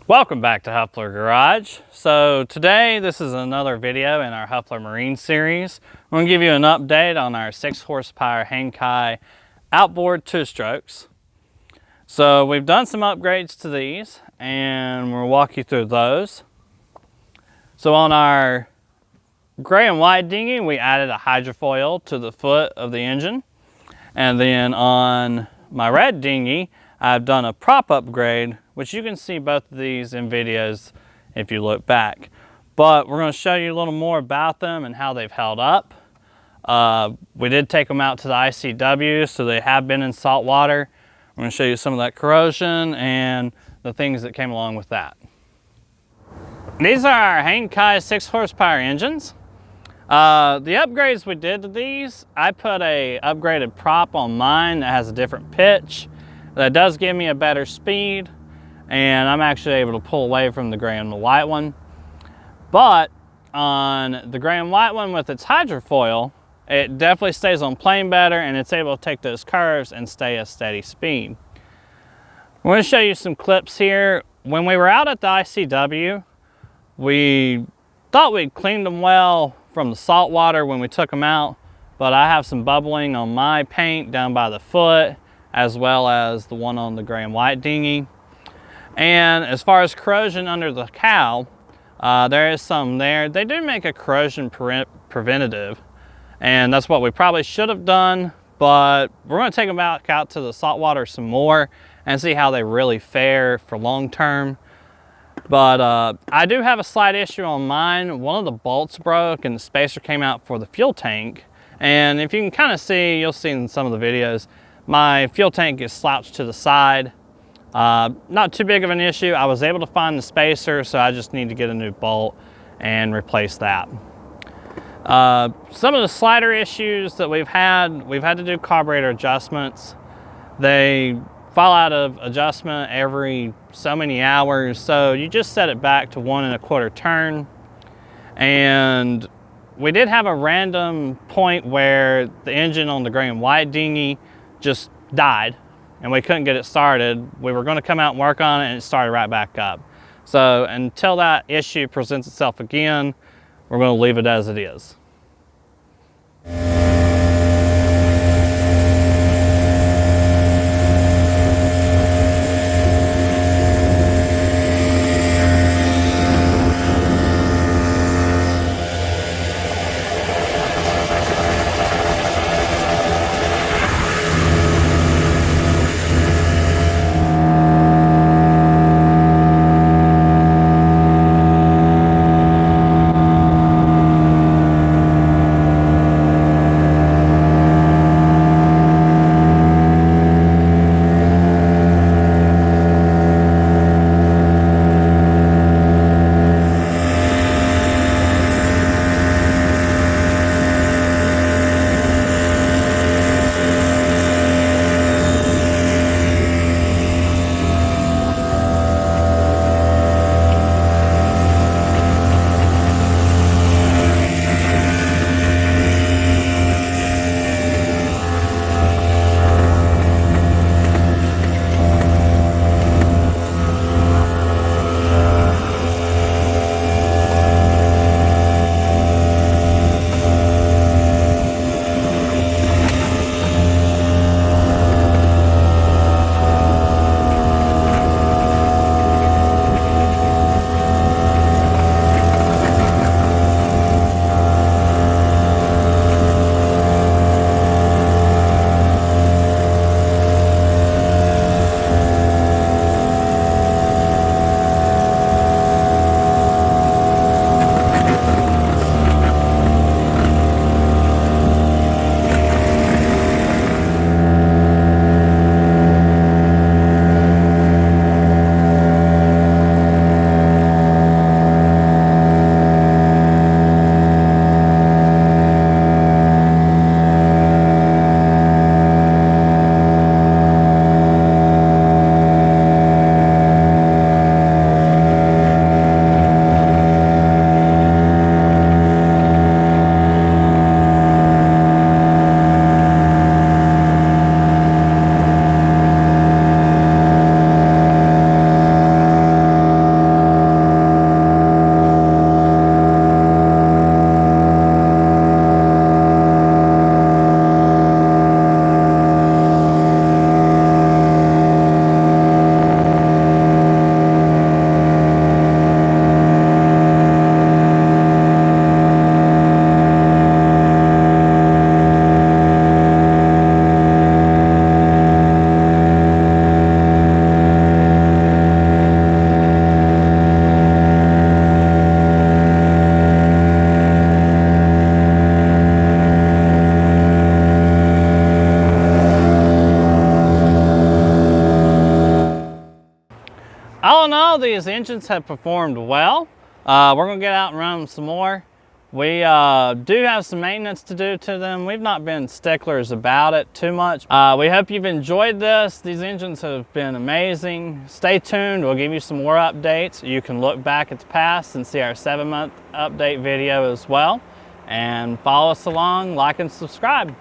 Welcome back to Huffler Garage. So today, this is another video in our Huffler Marine series. We're gonna give you an update on our 6 horsepower Hangkai outboard 2-strokes. So we've done some upgrades to these and we'll walk you through those. So on our gray and white dinghy, we added a hydrofoil to the foot of the engine. And then on my red dinghy, I've done a prop upgrade, which you can see both of these in videos if you look back. But we're going to show you a little more about them and how they've held up. We did take them out to the ICW, so they have been in salt water. We're going to show you some of that corrosion and the things that came along with that. These are our Hangkai 6 horsepower engines. The upgrades we did to these, I put a upgraded prop on mine that has a different pitch. That does give me a better speed, and I'm actually able to pull away from the gray and the white one. But on the gray and white one with its hydrofoil, it definitely stays on plane better, and it's able to take those curves and stay a steady speed. I'm going to show you some clips here. When we were out at the ICW, we thought we'd cleaned them well from the salt water when we took them out, but I have some bubbling on my paint down by the foot, as well as the one on the gray and white dinghy. And as far as corrosion under the cow, there is some there. They do make a corrosion preventative, and that's what we probably should have done, but we're going to take them back out to the salt water some more and see how they really fare for long term. But I do have a slight issue on mine. One of the bolts broke and the spacer came out for the fuel tank, and if you can kind of see, you'll see in some of the videos, my fuel tank is slouched to the side. Not too big of an issue. I was able to find the spacer, so I just need to get a new bolt and replace that. Some of the slider issues that we've had to do carburetor adjustments. They fall out of adjustment every so many hours, so you just set it back to 1 1/4 turn. And we did have a random point where the engine on the gray and white dinghy just died and we couldn't get it started. We were going to come out and work on it, and it started right back up. So until that issue presents itself again, we're going to leave it as it is. all in all, these engines have performed well. We're gonna get out and run them some more. We do have some maintenance to do to them. We've not been sticklers about it too much. We hope you've enjoyed this. These engines have been amazing. Stay tuned, we'll give you some more updates. You can look back at the past and see our 7-month update video as well. And follow us along, like and subscribe.